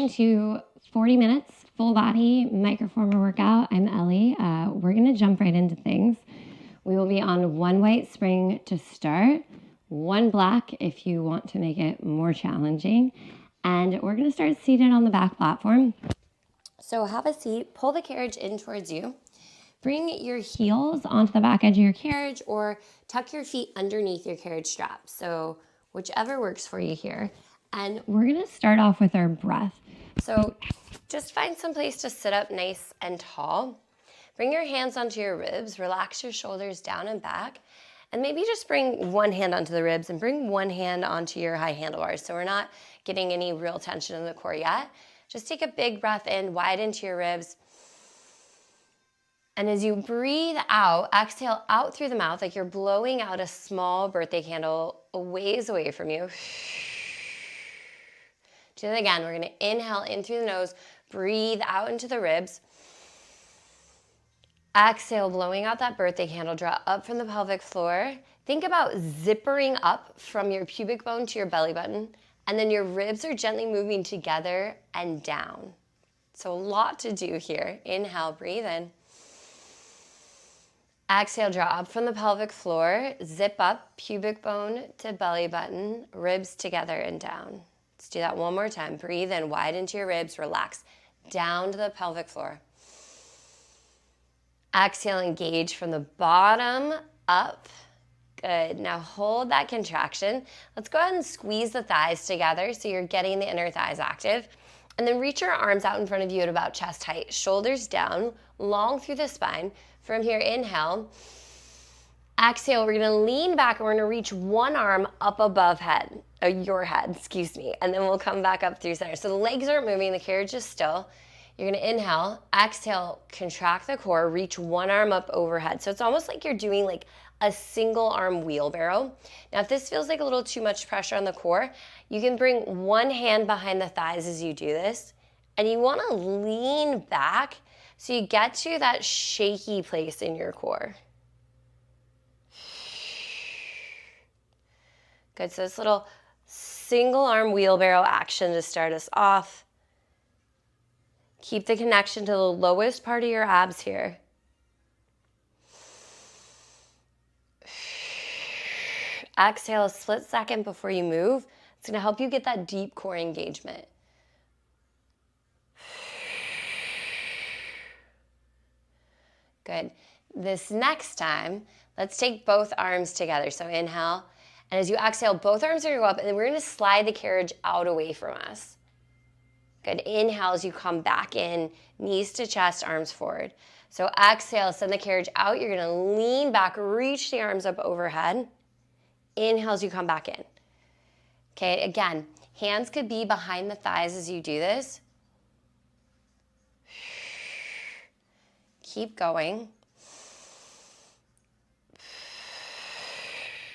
Welcome to 40 minutes full body microformer workout. I'm Ellie. We're going to jump right into things. We will be on one white spring to start, one black if you want to make it more challenging, and we're going to start seated on the back platform. So have a seat, pull the carriage in towards you, bring your heels onto the back edge of your carriage or tuck your feet underneath your carriage strap. So whichever works for you here. And we're going to start off with our breath. So just find some place to sit up nice and tall. Bring your hands onto your ribs, relax your shoulders down and back, and maybe just bring one hand onto the ribs and bring one hand onto your high handlebars. So we're not getting any real tension in the core yet. Just take a big breath in, wide into your ribs. And as you breathe out, exhale out through the mouth like you're blowing out a small birthday candle a ways away from you. Do that again. We're going to inhale in through the nose, breathe out into the ribs. Exhale, blowing out that birthday candle, draw up from the pelvic floor. Think about zippering up from your pubic bone to your belly button, and then your ribs are gently moving together and down. So a lot to do here. Inhale, breathe in. Exhale, draw up from the pelvic floor, zip up, pubic bone to belly button, ribs together and down. Let's do that one more time. Breathe in, wide into your ribs, relax, down to the pelvic floor. Exhale, engage from the bottom up. Good. Now hold that contraction. Let's go ahead and squeeze the thighs together so you're getting the inner thighs active. And then reach your arms out in front of you at about chest height, shoulders down, long through the spine. From here, inhale. Exhale, we're going to lean back and we're going to reach one arm up above your head, and then we'll come back up through center. So the legs aren't moving, the carriage is still. You're going to inhale, exhale, contract the core, reach one arm up overhead. So it's almost like you're doing like a single arm wheelbarrow. Now, if this feels like a little too much pressure on the core, you can bring one hand behind the thighs as you do this, and you want to lean back so you get to that shaky place in your core. Good, so this little single arm wheelbarrow action to start us off. Keep the connection to the lowest part of your abs here. Exhale a split second before you move. It's going to help you get that deep core engagement. Good. This next time, let's take both arms together. So inhale. And as you exhale, both arms are going to go up, and then we're going to slide the carriage out away from us. Good. Inhale as you come back in, knees to chest, arms forward. So exhale, send the carriage out. You're going to lean back, reach the arms up overhead. Inhale as you come back in. Okay, again, hands could be behind the thighs as you do this. Keep going.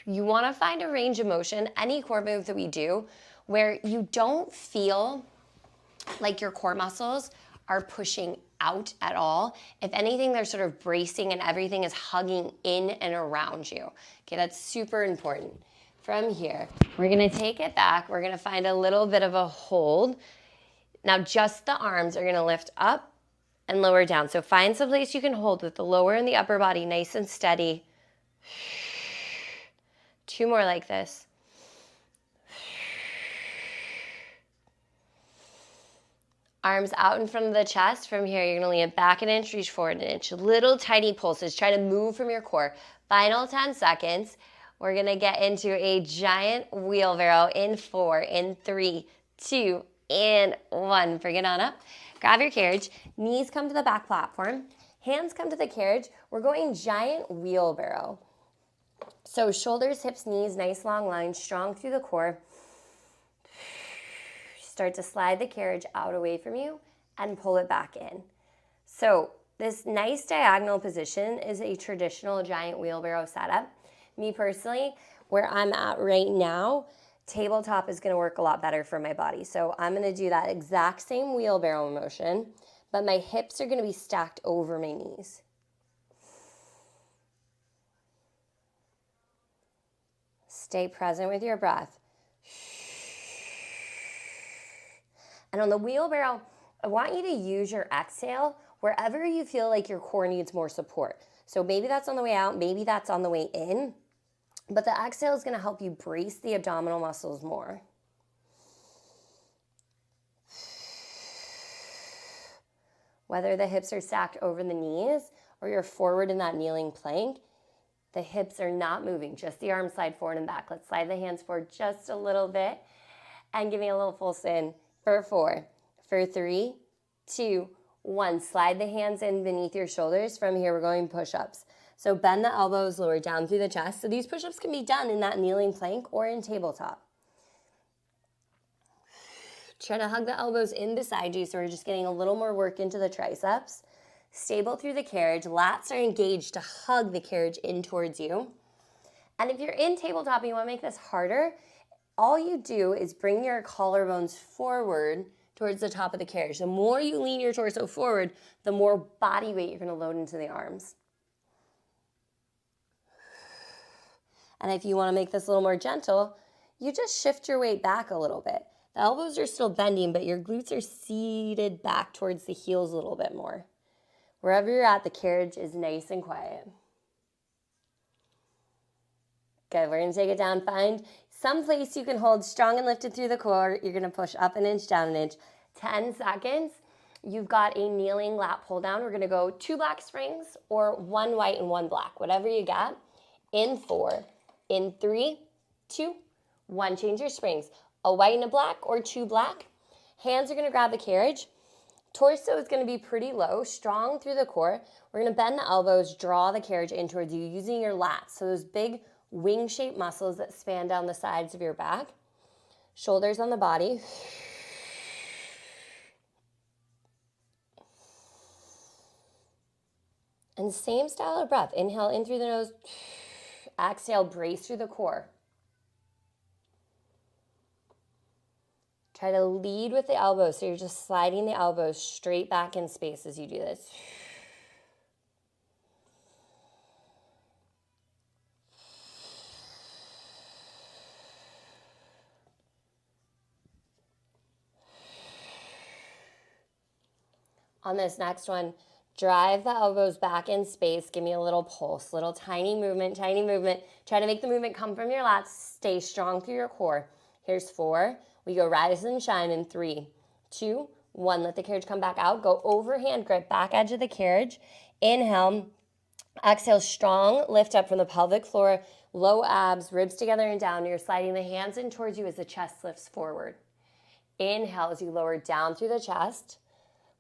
You want to find a range of motion, any core move that we do, where you don't feel like your core muscles are pushing out at all. If anything, they're sort of bracing and everything is hugging in and around you. Okay, that's super important. From here, we're going to take it back. We're going to find a little bit of a hold. Now, just the arms are going to lift up and lower down. So find some place you can hold with the lower and the upper body nice and steady. Two more like this. Arms out in front of the chest. From here, you're going to lean it back an inch, reach forward an inch. Little tiny pulses. Try to move from your core. Final 10 seconds. We're going to get into a giant wheelbarrow in 4, in 3, 2, and 1. Bring it on up. Grab your carriage. Knees come to the back platform. Hands come to the carriage. We're going giant wheelbarrow. So shoulders, hips, knees, nice long line, strong through the core. Start to slide the carriage out away from you and pull it back in. So this nice diagonal position is a traditional giant wheelbarrow setup. Me personally, where I'm at right now, tabletop is going to work a lot better for my body. So I'm going to do that exact same wheelbarrow motion, but my hips are going to be stacked over my knees. Stay present with your breath. And on the wheelbarrow, I want you to use your exhale wherever you feel like your core needs more support. So maybe that's on the way out, maybe that's on the way in, but the exhale is going to help you brace the abdominal muscles more. Whether the hips are stacked over the knees or you're forward in that kneeling plank, the hips are not moving, just the arms slide forward and back. Let's slide the hands forward just a little bit and give me a little full spin for 4, for 3, 2, 1. Slide the hands in beneath your shoulders. From here, we're going push-ups. So bend the elbows, lower down through the chest. So these push-ups can be done in that kneeling plank or in tabletop. Try to hug the elbows in beside you, so we're just getting a little more work into the triceps. Stable through the carriage. Lats are engaged to hug the carriage in towards you. And if you're in tabletop and you want to make this harder, all you do is bring your collarbones forward towards the top of the carriage. The more you lean your torso forward, the more body weight you're going to load into the arms. And if you want to make this a little more gentle, you just shift your weight back a little bit. The elbows are still bending, but your glutes are seated back towards the heels a little bit more. Wherever you're at, the carriage is nice and quiet. Good, we're going to take it down. Find some place you can hold strong and lifted through the core. You're going to push up an inch, down an inch. 10 seconds. You've got a kneeling lat pull down. We're going to go 2 black springs or 1 white and 1 black, whatever you got. In 4, in 3, 2, 1. Change your springs. A white and a black or 2 black. Hands are going to grab the carriage. Torso is going to be pretty low, strong through the core. We're going to bend the elbows, draw the carriage in towards you using your lats. So those big wing-shaped muscles that span down the sides of your back. Shoulders on the body. And same style of breath. Inhale in through the nose. Exhale, brace through the core. Try to lead with the elbows, so you're just sliding the elbows straight back in space as you do this. On this next one, drive the elbows back in space. Give me a little pulse, little tiny movement, tiny movement. Try to make the movement come from your lats. Stay strong through your core. Here's 4. We go rise and shine in 3, 2, 1. Let the carriage come back out. Go overhand grip, back edge of the carriage. Inhale. Exhale, strong lift up from the pelvic floor. Low abs, ribs together and down. You're sliding the hands in towards you as the chest lifts forward. Inhale as you lower down through the chest.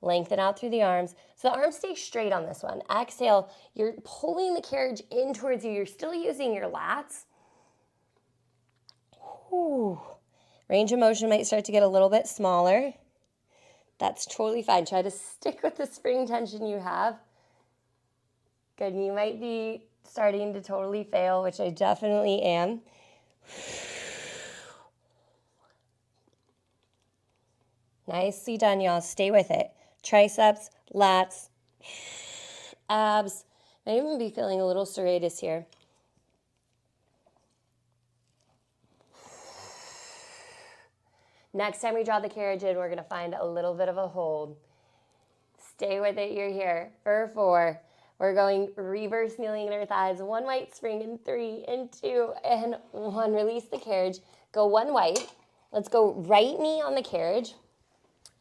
Lengthen out through the arms. So the arms stay straight on this one. Exhale, you're pulling the carriage in towards you. You're still using your lats. Whew. Range of motion might start to get a little bit smaller. That's totally fine. Try to stick with the spring tension you have. Good. You might be starting to totally fail, which I definitely am. Nicely done, y'all. Stay with it. Triceps, lats, abs. Might even be feeling a little serratus here. Next time we draw the carriage in, we're going to find a little bit of a hold. Stay with it. You're here for 4. We're going reverse kneeling inner thighs. 1 white spring in 3, and 2, and 1. Release the carriage. Go 1 white. Let's go right knee on the carriage.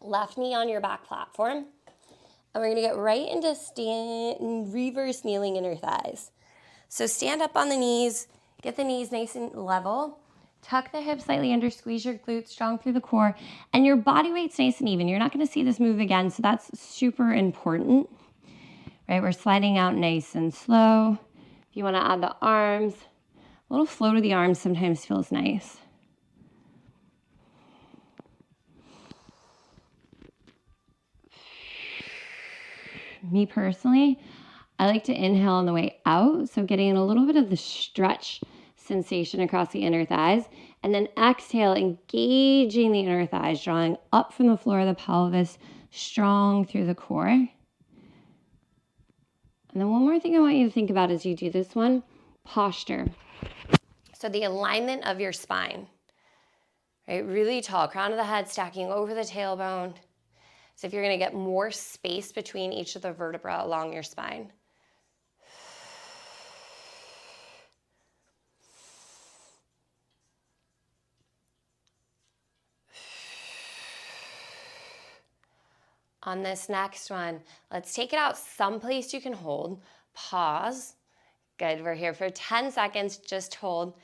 Left knee on your back platform. And we're going to get right into reverse kneeling inner thighs. So stand up on the knees. Get the knees nice and level. Tuck the hips slightly under, squeeze your glutes strong through the core, and your body weight's nice and even. You're not going to see this move again, so that's super important, right? We're sliding out nice and slow. If you want to add the arms, a little flow to the arms sometimes feels nice. Me personally, I like to inhale on the way out, so getting a little bit of the stretch sensation across the inner thighs, and then exhale, engaging the inner thighs, drawing up from the floor of the pelvis, strong through the core. And then one more thing I want you to think about as you do this one, posture. So the alignment of your spine, right? Really tall, crown of the head stacking over the tailbone. So if you're gonna get more space between each of the vertebrae along your spine. On this next one, let's take it out someplace you can hold. Pause. Good, we're here for 10 seconds, just hold.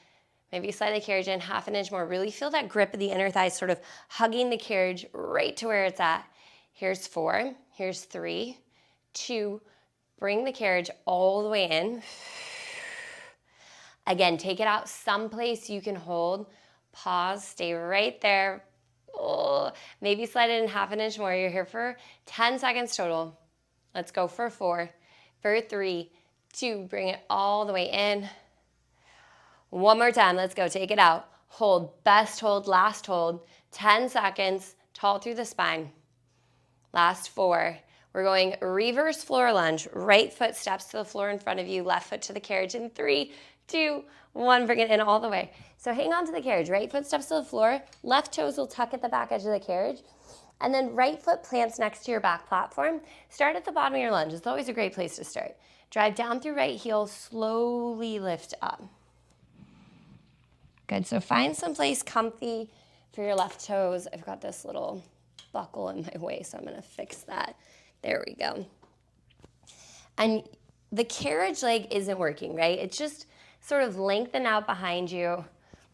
Maybe slide the carriage in half an inch more. Really feel that grip of the inner thighs sort of hugging the carriage right to where it's at. Here's 4, here's 3, 2, bring the carriage all the way in. Again, take it out someplace you can hold. Pause, stay right there. Oh, maybe slide it in half an inch more. You're here for 10 seconds total. Let's go for 4, for 3, 2, bring it all the way in. One more time, let's go, take it out. Hold, best hold, last hold. 10 seconds, tall through the spine. Last 4. We're going reverse floor lunge. Right foot steps to the floor in front of you, left foot to the carriage in 3, 2, 1, bring it in all the way. So hang on to the carriage. Right foot steps to the floor, left toes will tuck at the back edge of the carriage, and then right foot plants next to your back platform. Start at the bottom of your lunge. It's always a great place to start. Drive down through right heel, slowly lift up. Good, so find some place comfy for your left toes. I've got this little buckle in my way, so I'm gonna fix that. There we go. And the carriage leg isn't working, right? It's just sort of lengthen out behind you,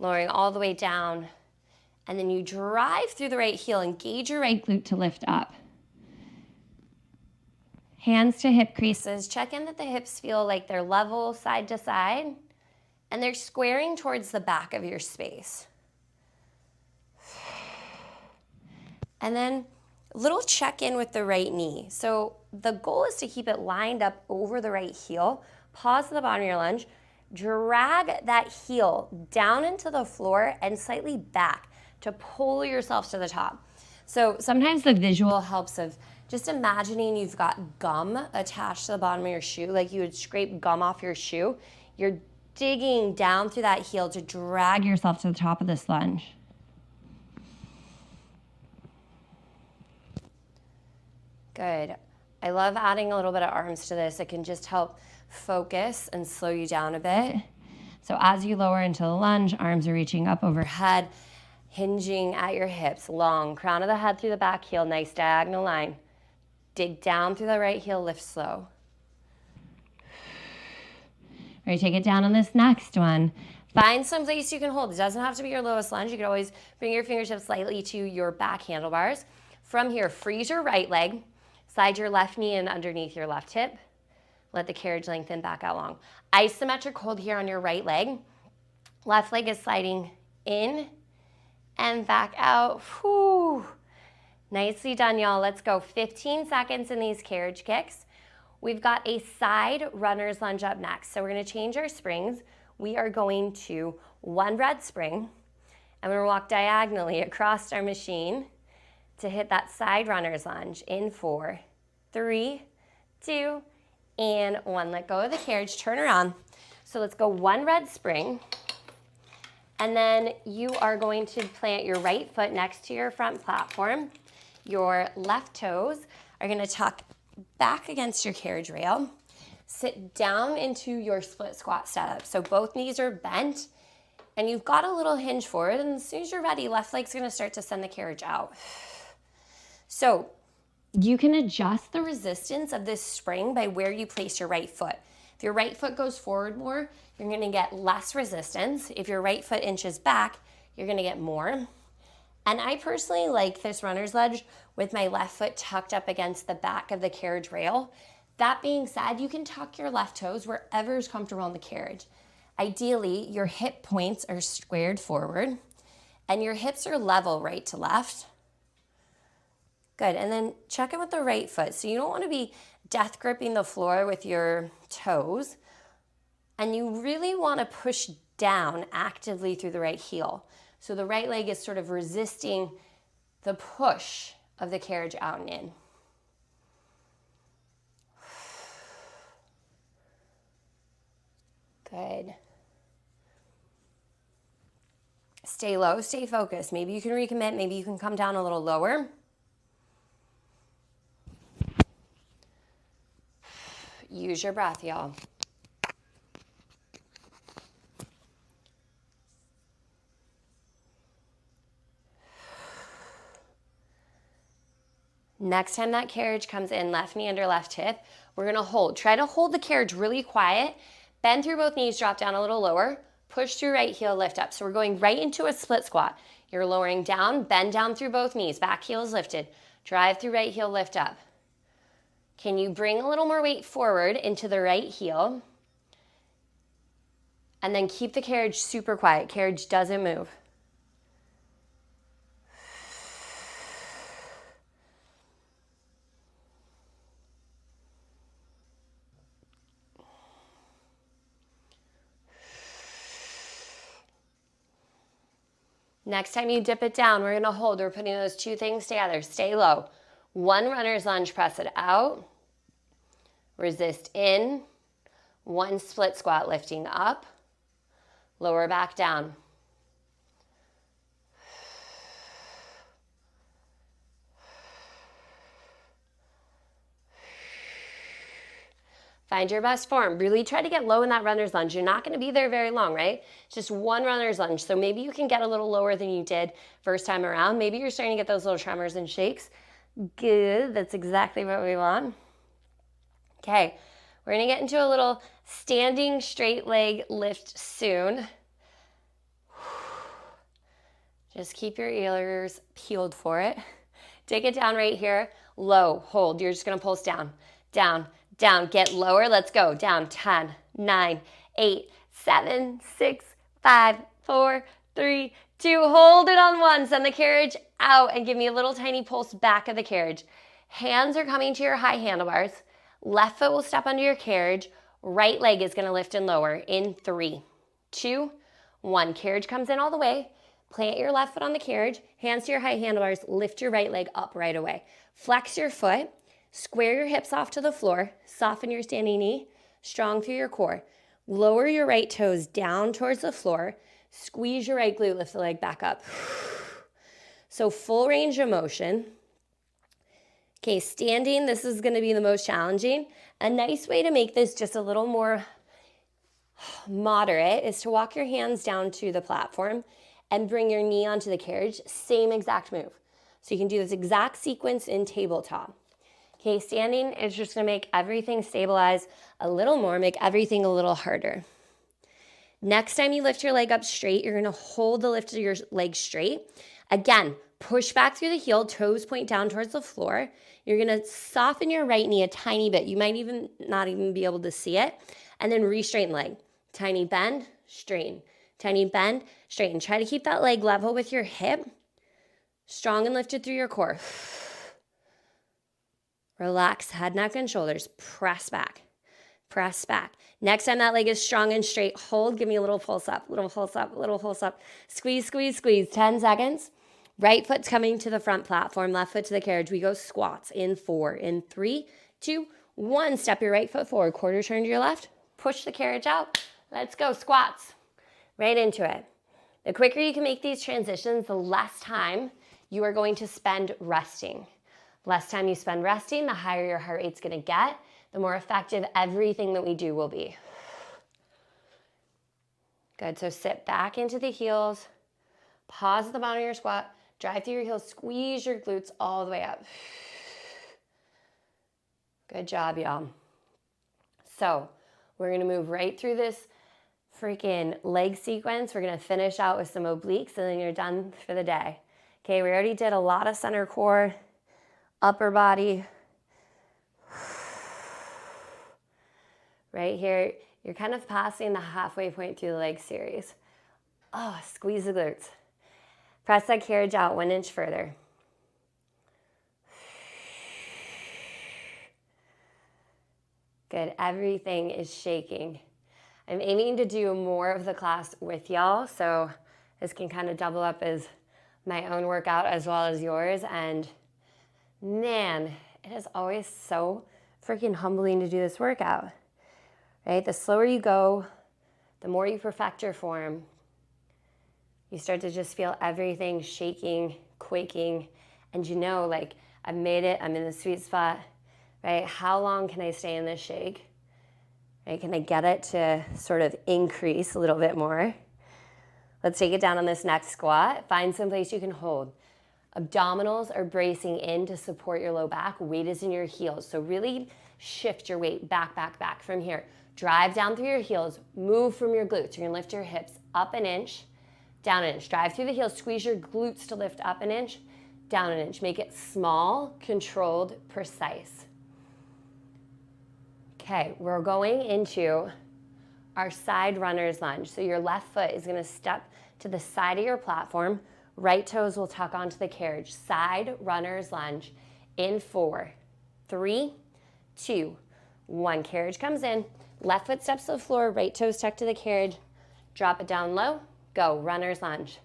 lowering all the way down, and then you drive through the right heel, engage your right glute to lift up. Hands to hip creases. Check in that the hips feel like they're level side to side, and they're squaring towards the back of your space. And then a little check in with the right knee. So the goal is to keep it lined up over the right heel. Pause at the bottom of your lunge. Drag that heel down into the floor and slightly back to pull yourself to the top. So sometimes the visual helps of just imagining you've got gum attached to the bottom of your shoe, like you would scrape gum off your shoe. You're digging down through that heel to drag yourself to the top of this lunge. Good. I love adding a little bit of arms to this. It can just help focus and slow you down a bit. So as you lower into the lunge, arms are reaching up overhead, hinging at your hips, long, crown of the head through the back heel, nice diagonal line. Dig down through the right heel, lift slow. Ready to take it down on this next one. Find some place you can hold. It doesn't have to be your lowest lunge. You can always bring your fingertips slightly to your back handlebars. From here, freeze your right leg. Slide your left knee in underneath your left hip. Let the carriage lengthen back out long. Isometric hold here on your right leg. Left leg is sliding in and back out. Whew. Nicely done, y'all. Let's go 15 seconds in these carriage kicks. We've got a side runner's lunge up next. So we're gonna change our springs. We are going to one red spring, and we're gonna walk diagonally across our machine to hit that side runner's lunge in 4, 3, 2, and 1. Let go of the carriage, turn around. So let's go one red spring, and then you are going to plant your right foot next to your front platform. Your left toes are gonna tuck back against your carriage rail. Sit down into your split squat setup. So both knees are bent, and you've got a little hinge forward, and as soon as you're ready, left leg's gonna start to send the carriage out. So you can adjust the resistance of this spring by where you place your right foot. If your right foot goes forward more, you're gonna get less resistance. If your right foot inches back, you're gonna get more. And I personally like this runner's lunge with my left foot tucked up against the back of the carriage rail. That being said, you can tuck your left toes wherever is comfortable on the carriage. Ideally, your hip points are squared forward and your hips are level right to left. Good, and then check in with the right foot. So you don't want to be death gripping the floor with your toes, and you really want to push down actively through the right heel. So the right leg is sort of resisting the push of the carriage out and in. Good. Stay low, stay focused. Maybe you can recommit, maybe you can come down a little lower. Use your breath, y'all. Next time that carriage comes in, left knee under left hip, we're gonna hold. Try to hold the carriage really quiet. Bend through both knees, drop down a little lower. Push through right heel, lift up. So we're going right into a split squat. You're lowering down, bend down through both knees. Back heel is lifted. Drive through right heel, lift up. Can you bring a little more weight forward into the right heel? And then keep the carriage super quiet. Carriage doesn't move. Next time you dip it down, we're gonna hold. We're putting those two things together. Stay low. One runner's lunge, press it out. Resist in. One split squat, lifting up. Lower back down. Find your best form. Really try to get low in that runner's lunge. You're not going to be there very long, right? It's just one runner's lunge. So maybe you can get a little lower than you did first time around. Maybe you're starting to get those little tremors and shakes. Good. That's exactly what we want. Okay. We're going to get into a little standing straight leg lift soon. Just keep your ears peeled for it. Take it down right here. Low. Hold. You're just going to pulse down. Down. Down, get lower, let's go. Down, 10, 9, 8, 7, 6, 5, 4, 3, 2. Hold it on one. Send the carriage out and give me a little tiny pulse back of the carriage. Hands are coming to your high handlebars. Left foot will step under your carriage. Right leg is gonna lift and lower in 3, 2, 1. Carriage comes in all the way. Plant your left foot on the carriage. Hands to your high handlebars. Lift your right leg up right away. Flex your foot. Square your hips off to the floor, soften your standing knee, strong through your core. Lower your right toes down towards the floor, squeeze your right glute, lift the leg back up. So full range of motion. Okay, standing, this is gonna be the most challenging. A nice way to make this just a little more moderate is to walk your hands down to the platform and bring your knee onto the carriage, same exact move. So you can do this exact sequence in tabletop. Okay, standing is just gonna make everything stabilize a little more, make everything a little harder. Next time you lift your leg up straight, you're gonna hold the lift of your leg straight. Again, push back through the heel, toes point down towards the floor. You're gonna soften your right knee a tiny bit. You might even not even be able to see it. And then re-straighten leg. Tiny bend, straighten. Tiny bend, straighten. Try to keep that leg level with your hip. Strong and lifted through your core. Relax, head, neck, and shoulders. Press back. Press back. Next time that leg is strong and straight, hold. Give me a little pulse up, little pulse up, little pulse up. Squeeze, squeeze, squeeze. 10 seconds. Right foot's coming to the front platform, left foot to the carriage. We go squats in 4, in 3, 2, 1. Step your right foot forward, quarter turn to your left. Push the carriage out. Let's go, squats. Right into it. The quicker you can make these transitions, the less time you are going to spend resting. Less time you spend resting, the higher your heart rate's gonna get, the more effective everything that we do will be. Good, so sit back into the heels, pause at the bottom of your squat, drive through your heels, squeeze your glutes all the way up. Good job, y'all. So we're gonna move right through this freaking leg sequence. We're gonna finish out with some obliques and then you're done for the day. Okay, we already did a lot of center core, upper body. Right here, you're kind of passing the halfway point through the leg series. Oh, squeeze the glutes. Press that carriage out 1 inch further. Good, everything is shaking. I'm aiming to do more of the class with y'all, so this can kind of double up as my own workout as well as yours. And man, it is always so freaking humbling to do this workout, right? The slower you go, the more you perfect your form. You start to just feel everything shaking, quaking, and you know, like, I've made it, I'm in the sweet spot, right? How long can I stay in this shake? Right? Can I get it to sort of increase a little bit more? Let's take it down on this next squat. Find some place you can hold. Abdominals are bracing in to support your low back. Weight is in your heels. So really shift your weight back, back, back from here. Drive down through your heels. Move from your glutes. You're gonna lift your hips up an inch, down an inch. Drive through the heels. Squeeze your glutes to lift up an inch, down an inch. Make it small, controlled, precise. Okay, we're going into our side runner's lunge. So your left foot is gonna step to the side of your platform. Right toes will tuck onto the carriage. Side runner's lunge in 4, 3, 2, 1. Carriage comes in. Left foot steps to the floor. Right toes tucked to the carriage. Drop it down low. Go, runner's lunge.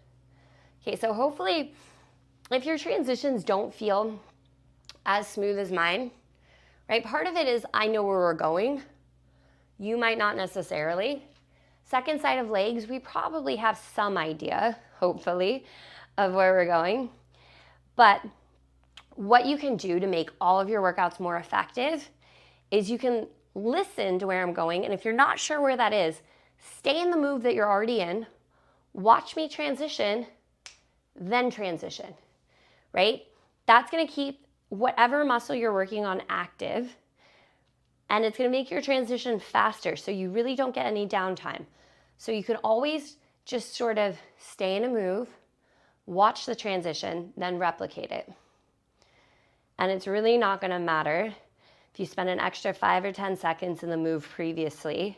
Okay, so hopefully if your transitions don't feel as smooth as mine, right? Part of it is I know where we're going. You might not necessarily. Second side of legs, we probably have some idea, hopefully, of where we're going. But what you can do to make all of your workouts more effective is you can listen to where I'm going. And if you're not sure where that is, stay in the move that you're already in. Watch me transition, then transition, right? That's going to keep whatever muscle you're working on active, and it's going to make your transition faster so you really don't get any downtime. So you can always just sort of stay in a move, watch the transition, then replicate it. And it's really not going to matter if you spend an extra 5 or 10 seconds in the move previously.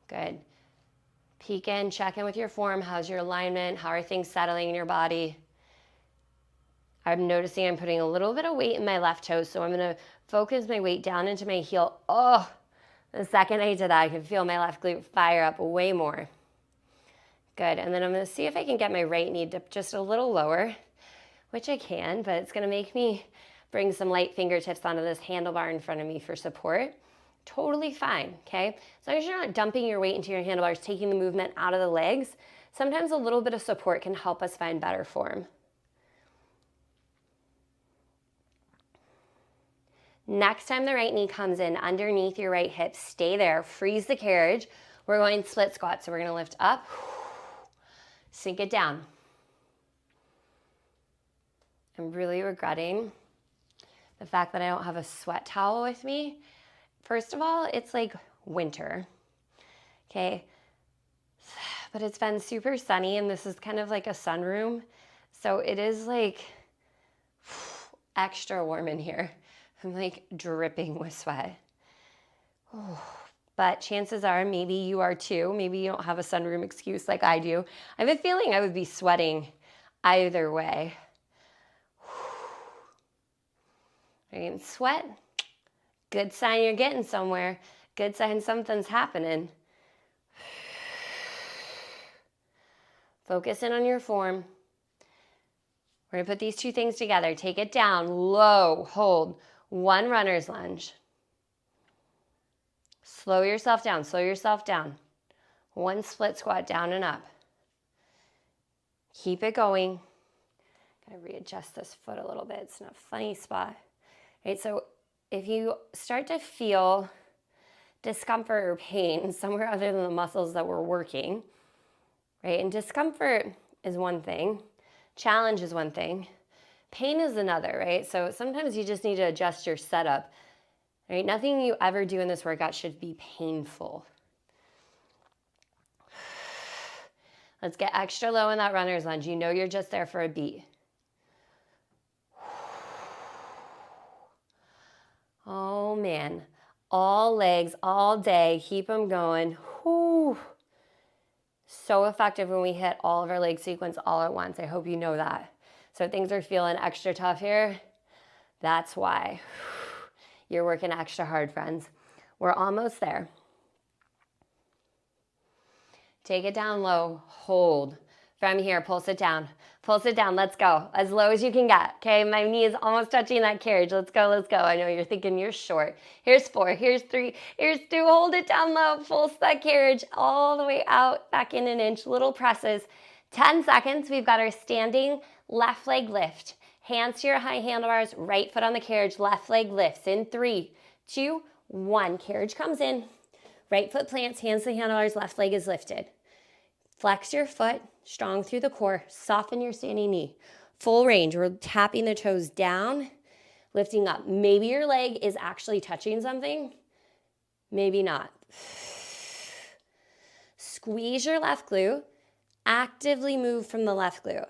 Good. Peek in, check in with your form. How's your alignment? How are things settling in your body? I'm noticing I'm putting a little bit of weight in my left toe, so I'm going to focus my weight down into my heel. Oh, the second I did that, I could feel my left glute fire up way more. Good, and then I'm going to see if I can get my right knee dipped just a little lower, which I can, but it's going to make me bring some light fingertips onto this handlebar in front of me for support. Totally fine, okay? As long as you're not dumping your weight into your handlebars, taking the movement out of the legs, sometimes a little bit of support can help us find better form. Next time the right knee comes in underneath your right hip, stay there, freeze the carriage. We're going split squat, so we're gonna lift up, sink it down. I'm really regretting the fact that I don't have a sweat towel with me. First of all, it's like winter, okay? But it's been super sunny, and this is kind of like a sunroom. So it is like extra warm in here. I'm like dripping with sweat. Oh, but chances are maybe you are too. Maybe you don't have a sunroom excuse like I do. I have a feeling I would be sweating either way. Right, and sweat, good sign you're getting somewhere. Good sign something's happening. Focus in on your form. We're gonna put these two things together. Take it down, low, hold. 1 runner's lunge. Slow yourself down, slow yourself down. 1 split squat down and up. Keep it going. Gotta readjust this foot a little bit. It's in a funny spot. Right, so if you start to feel discomfort or pain somewhere other than the muscles that we're working, right, and discomfort is one thing, challenge is one thing, pain is another, right? So sometimes you just need to adjust your setup, right? Nothing you ever do in this workout should be painful. Let's get extra low in that runner's lunge. You know you're just there for a beat. Oh man, all legs, all day, keep them going. Whew. So effective when we hit all of our leg sequence all at once. I hope you know that. So things are feeling extra tough here. That's why. You're working extra hard, friends. We're almost there. Take it down low, hold. From here, pulse it down. Pulse it down. Let's go. As low as you can get. Okay, my knee is almost touching that carriage. Let's go, let's go. I know you're thinking you're short. Here's 4, here's 3, here's 2. Hold it down low. Pulse that carriage all the way out, back in an inch. Little presses. 10 seconds. We've got our standing left leg lift. Hands to your high handlebars, right foot on the carriage, left leg lifts in 3, 2, 1. Carriage comes in. Right foot plants, hands to the handlebars, left leg is lifted. Flex your foot, strong through the core, soften your standing knee. Full range, we're tapping the toes down, lifting up. Maybe your leg is actually touching something, maybe not. Squeeze your left glute, actively move from the left glute.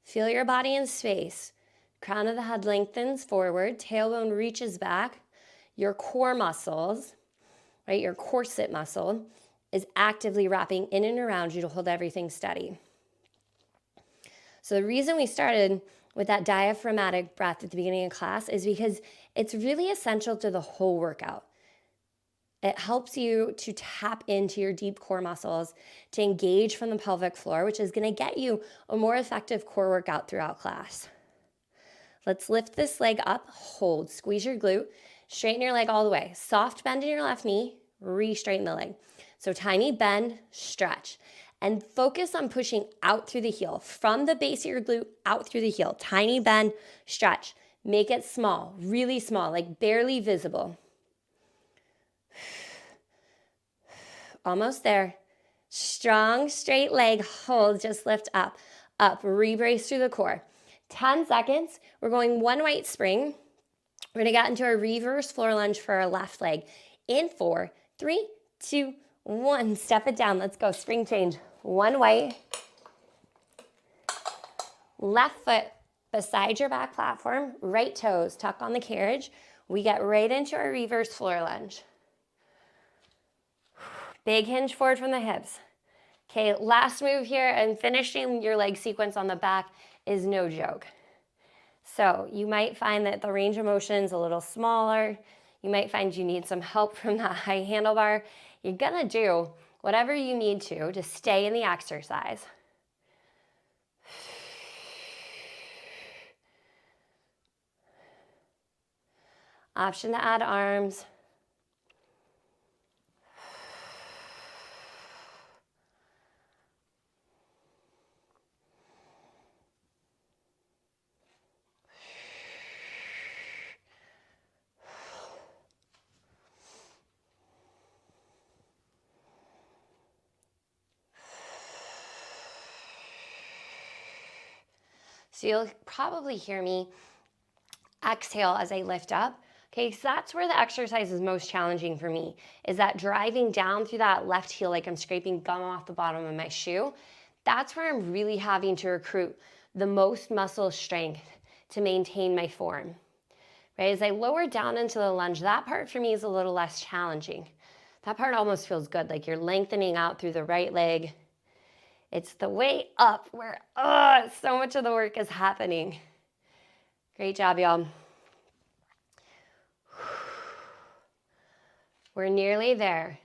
Feel your body in space. Crown of the head lengthens forward, tailbone reaches back. Your core muscles, right, your corset muscle is actively wrapping in and around you to hold everything steady. So the reason we started with that diaphragmatic breath at the beginning of class is because it's really essential to the whole workout. It helps you to tap into your deep core muscles, to engage from the pelvic floor, which is going to get you a more effective core workout throughout class. Let's lift this leg up, hold, squeeze your glute, straighten your leg all the way. Soft bend in your left knee, re-straighten the leg. So tiny bend, stretch, and focus on pushing out through the heel, from the base of your glute out through the heel. Tiny bend, stretch. Make it small, really small, like barely visible. Almost there. Strong, straight leg, hold, just lift up, up, re-brace through the core. 10 seconds, we're going one weight spring. We're gonna get into a reverse floor lunge for our left leg. In 4, 3, 2, 1. Step it down, let's go, spring change. One weight. Left foot beside your back platform, right toes tuck on the carriage. We get right into our reverse floor lunge. Big hinge forward from the hips. Okay, last move here, and finishing your leg sequence on the back is no joke. So you might find that the range of motion is a little smaller. You might find you need some help from that high handlebar. You're gonna do whatever you need to stay in the exercise. Option to add arms. So you'll probably hear me exhale as I lift up. Okay, so that's where the exercise is most challenging for me, is that driving down through that left heel like I'm scraping gum off the bottom of my shoe. That's where I'm really having to recruit the most muscle strength to maintain my form. Right, as I lower down into the lunge, that part for me is a little less challenging. That part almost feels good, like you're lengthening out through the right leg. It's the way up where, so much of the work is happening. Great job, y'all. We're nearly there.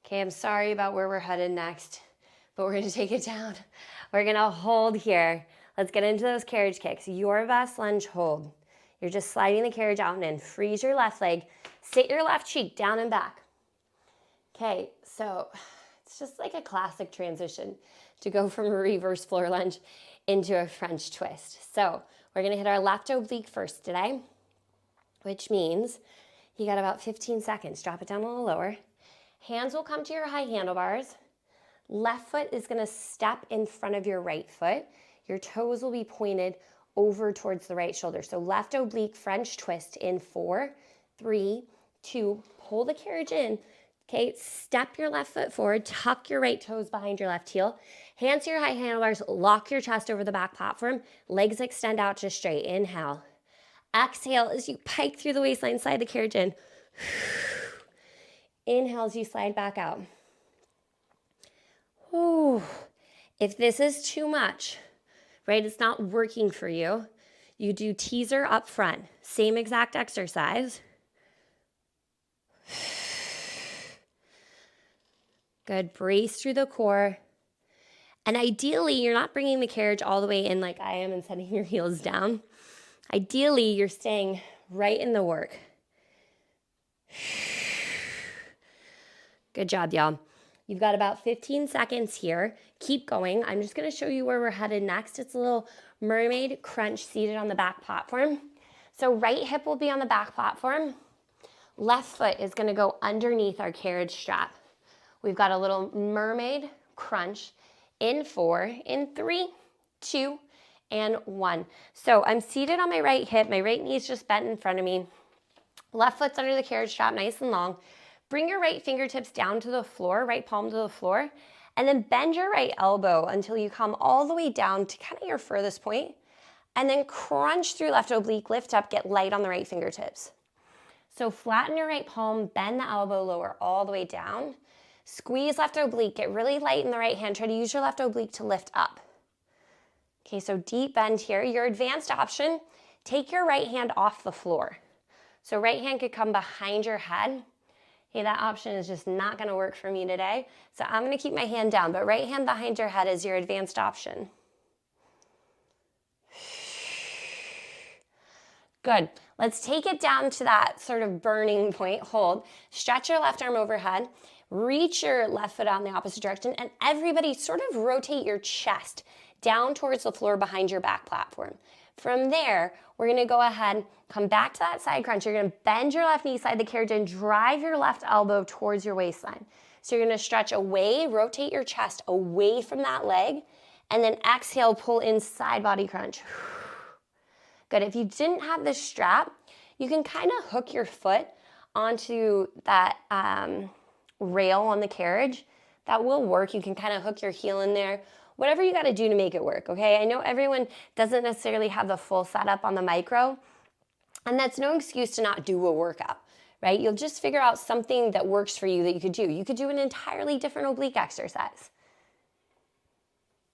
Okay, I'm sorry about where we're headed next, but we're gonna take it down. We're gonna hold here. Let's get into those carriage kicks. Your best lunge hold. You're just sliding the carriage out and in. Freeze your left leg. Sit your left cheek down and back. Okay, so it's just like a classic transition to go from a reverse floor lunge into a French twist. So we're gonna hit our left oblique first today, which means you got about 15 seconds. Drop it down a little lower. Hands will come to your high handlebars. Left foot is gonna step in front of your right foot. Your toes will be pointed over towards the right shoulder. So left oblique French twist in 4, 3, 2, pull the carriage in. Okay, step your left foot forward, tuck your right toes behind your left heel. Hands to your high handlebars, lock your chest over the back platform. Legs extend out just straight. Inhale. Exhale as you pike through the waistline, slide the carriage in. Inhale as you slide back out. Ooh. If this is too much, right, it's not working for you, you do teaser up front. Same exact exercise. Good, brace through the core. And ideally, you're not bringing the carriage all the way in like I am and setting your heels down. Ideally, you're staying right in the work. Good job, y'all. You've got about 15 seconds here. Keep going. I'm just going to show you where we're headed next. It's a little mermaid crunch seated on the back platform. So right hip will be on the back platform. Left foot is going to go underneath our carriage strap. We've got a little mermaid crunch in 4, in 3, 2, and 1. So I'm seated on my right hip. My right knee is just bent in front of me. Left foot's under the carriage strap, nice and long. Bring your right fingertips down to the floor, right palm to the floor, and then bend your right elbow until you come all the way down to kind of your furthest point, and then crunch through left oblique, lift up, get light on the right fingertips. So flatten your right palm, bend the elbow lower all the way down. Squeeze left oblique, get really light in the right hand. Try to use your left oblique to lift up. Okay, so deep bend here. Your advanced option, take your right hand off the floor. So right hand could come behind your head. Hey, that option is just not gonna work for me today. So I'm gonna keep my hand down, but right hand behind your head is your advanced option. Good. Let's take it down to that sort of burning point. Hold. Stretch your left arm overhead. Reach your left foot out in the opposite direction. And everybody sort of rotate your chest down towards the floor behind your back platform. From there, we're going to go ahead, come back to that side crunch. You're going to bend your left knee, slide the carriage in, drive your left elbow towards your waistline. So you're going to stretch away, rotate your chest away from that leg, and then exhale, pull in side body crunch. Good. If you didn't have this strap, you can kind of hook your foot onto that rail on the carriage. That will work. You can kind of hook your heel in there. Whatever you got to do to make it work, okay? I know everyone doesn't necessarily have the full setup on the Micro, and that's no excuse to not do a workout, right? You'll just figure out something that works for you that you could do. You could do an entirely different oblique exercise.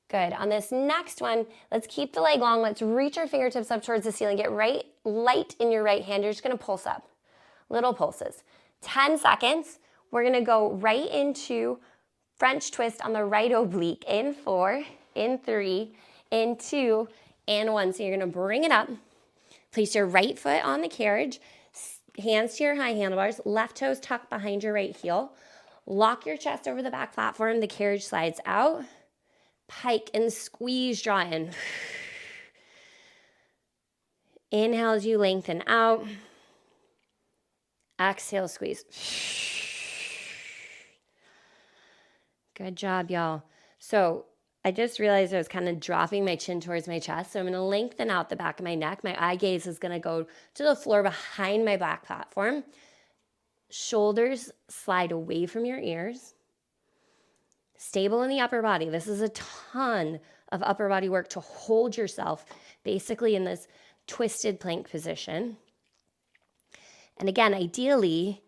Good. On this next one, let's keep the leg long. Let's reach our fingertips up towards the ceiling. Get right light in your right hand. You're just going to pulse up. Little pulses. 10 seconds. We're going to go right into French twist on the right oblique. In 4, in 3, in 2, and 1. So you're going to bring it up. Place your right foot on the carriage. Hands to your high handlebars. Left toes tucked behind your right heel. Lock your chest over the back platform. The carriage slides out. Pike and squeeze, draw in. Inhale as you lengthen out. Exhale, squeeze. Good job, y'all. So I just realized I was kind of dropping my chin towards my chest. So I'm going to lengthen out the back of my neck. My eye gaze is going to go to the floor behind my back platform. Shoulders slide away from your ears. Stable in the upper body. This is a ton of upper body work to hold yourself basically in this twisted plank position. And again, ideally,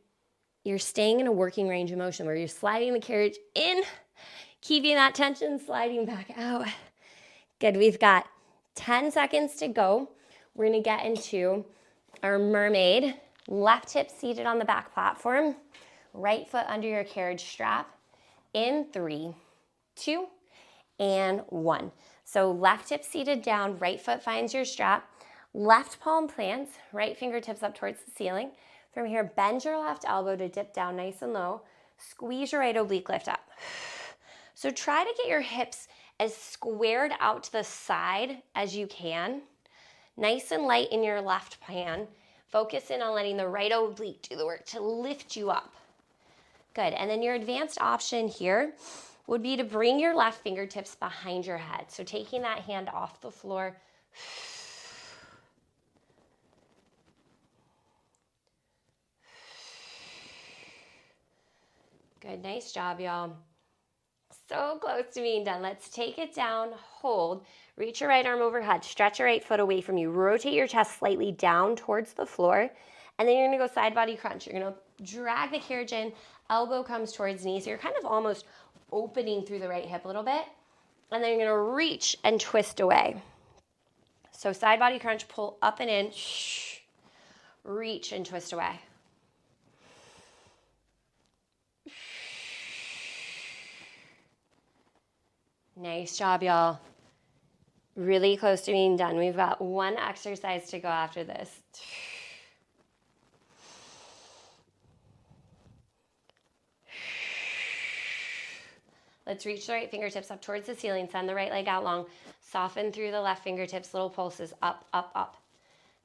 you're staying in a working range of motion where you're sliding the carriage in, keeping that tension, sliding back out. Good. We've got 10 seconds to go. We're going to get into our mermaid. Left hip seated on the back platform. Right foot under your carriage strap. In 3, 2, and 1. So left hip seated down, right foot finds your strap. Left palm plants, right fingertips up towards the ceiling. From here, bend your left elbow to dip down nice and low. Squeeze your right oblique, lift up. So try to get your hips as squared out to the side as you can. Nice and light in your left hand. Focus in on letting the right oblique do the work to lift you up. Good. And then your advanced option here would be to bring your left fingertips behind your head. So taking that hand off the floor. Good. Nice job, y'all. So close to being done. Let's take it down. Hold. Reach your right arm overhead. Stretch your right foot away from you. Rotate your chest slightly down towards the floor. And then you're going to go side body crunch. You're going to drag the carriage in. Elbow comes towards knee. So you're kind of almost opening through the right hip a little bit. And then you're going to reach and twist away. So side body crunch, pull up and in. Reach and twist away. Nice job, y'all. Really close to being done. We've got one exercise to go after this. Let's reach the right fingertips up towards the ceiling. Send the right leg out long. Soften through the left fingertips. Little pulses up, up, up.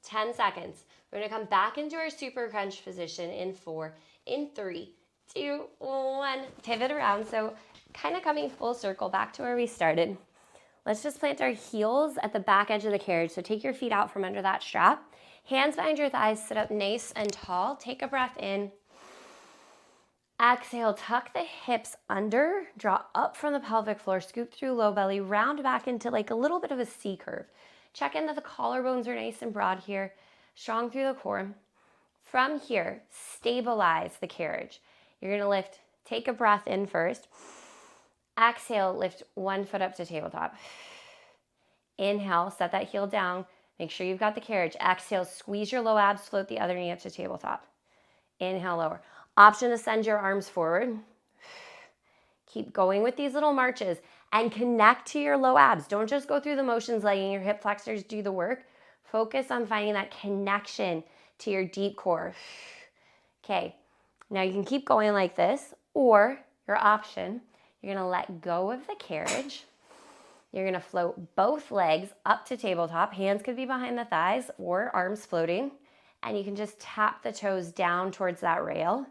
10 seconds. We're going to come back into our super crunch position in 4, in 3, 2, 1. Pivot around. So kind of coming full circle back to where we started. Let's just plant our heels at the back edge of the carriage. So take your feet out from under that strap. Hands behind your thighs. Sit up nice and tall. Take a breath in. Exhale, tuck the hips under, draw up from the pelvic floor, scoop through low belly, round back into like a little bit of a C curve. Check in that the collarbones are nice and broad here, strong through the core. From here, stabilize the carriage. You're gonna lift, take a breath in first. Exhale, lift one foot up to tabletop. Inhale, set that heel down. Make sure you've got the carriage. Exhale, squeeze your low abs, float the other knee up to tabletop. Inhale, lower. Option to send your arms forward. Keep going with these little marches and connect to your low abs. Don't just go through the motions letting your hip flexors do the work. Focus on finding that connection to your deep core. Okay, now you can keep going like this, or your option, you're gonna let go of the carriage. You're gonna float both legs up to tabletop. Hands could be behind the thighs or arms floating. And you can just tap the toes down towards that rail.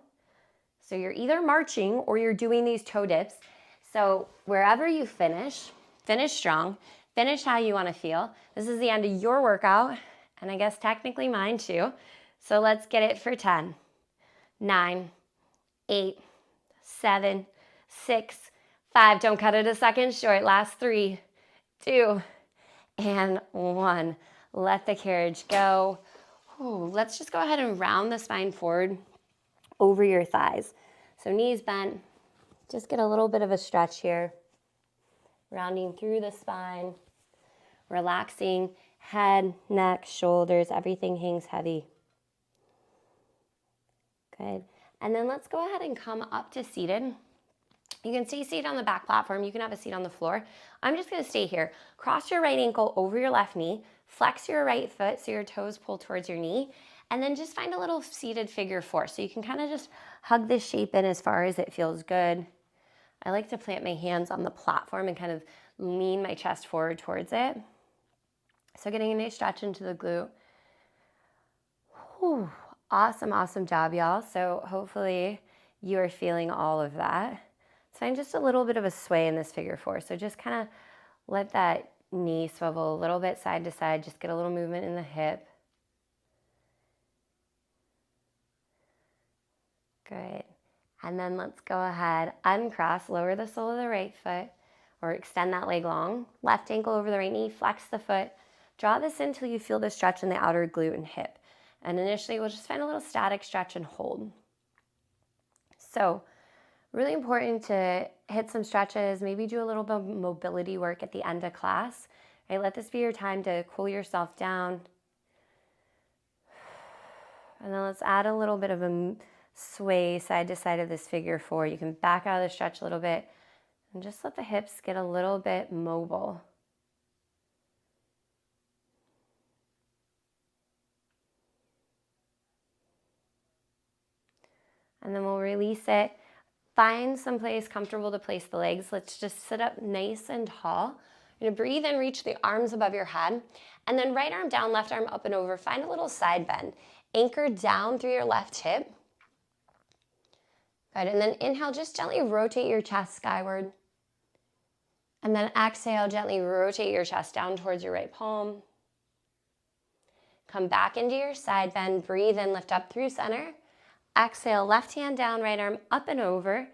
So you're either marching or you're doing these toe dips. So wherever you finish, finish strong, finish how you want to feel. This is the end of your workout, and I guess technically mine too. So let's get it for 10, 9, 8, 7, 6, 5. Don't cut it a second short. Last 3, 2, and 1. Let the carriage go. Ooh, let's just go ahead and round the spine forward over your thighs. So knees bent, just get a little bit of a stretch here. Rounding through the spine, relaxing head, neck, shoulders, everything hangs heavy. Good. And then let's go ahead and come up to seated. You can stay seated on the back platform. You can have a seat on the floor. I'm just going to stay here. Cross your right ankle over your left knee. Flex your right foot so your toes pull towards your knee. And then just find a little seated figure 4. So you can kind of just hug this shape in as far as it feels good. I like to plant my hands on the platform and kind of lean my chest forward towards it. So getting a nice stretch into the glute. Whew. Awesome, awesome job, y'all. So hopefully you are feeling all of that. Find just a little bit of a sway in this figure 4. So just kind of let that knee swivel a little bit side to side. Just get a little movement in the hip. Good. And then let's go ahead, uncross, lower the sole of the right foot, or extend that leg long. Left ankle over the right knee, flex the foot. Draw this in until you feel the stretch in the outer glute and hip. And initially, we'll just find a little static stretch and hold. So, really important to hit some stretches, maybe do a little bit of mobility work at the end of class. Right? Let this be your time to cool yourself down. And then let's add a little bit of a sway side to side of this figure 4. You can back out of the stretch a little bit and just let the hips get a little bit mobile. And then we'll release it. Find some place comfortable to place the legs. Let's just sit up nice and tall. You're gonna breathe and reach the arms above your head. And then right arm down, left arm up and over. Find a little side bend. Anchor down through your left hip. Good, and then inhale, just gently rotate your chest skyward. And then exhale, gently rotate your chest down towards your right palm. Come back into your side bend. Breathe in, lift up through center. Exhale, left hand down, right arm up and over.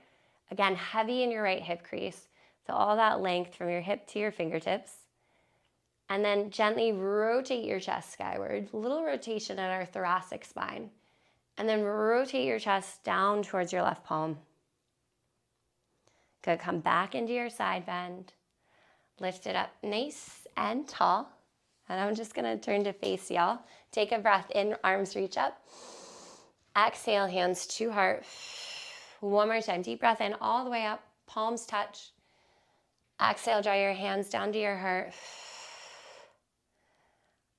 Again, heavy in your right hip crease. So all that length from your hip to your fingertips. And then gently rotate your chest skyward. A little rotation at our thoracic spine. And then rotate your chest down towards your left palm. Good, come back into your side bend. Lift it up nice and tall. And I'm just gonna turn to face y'all. Take a breath in, arms reach up. Exhale, hands to heart. One more time, deep breath in all the way up, palms touch. Exhale, draw your hands down to your heart.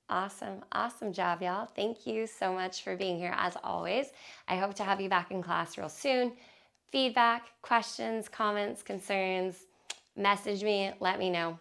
Awesome. Awesome job, y'all. Thank you so much for being here as always. I hope to have you back in class real soon. Feedback, questions, comments, concerns, message me, let me know.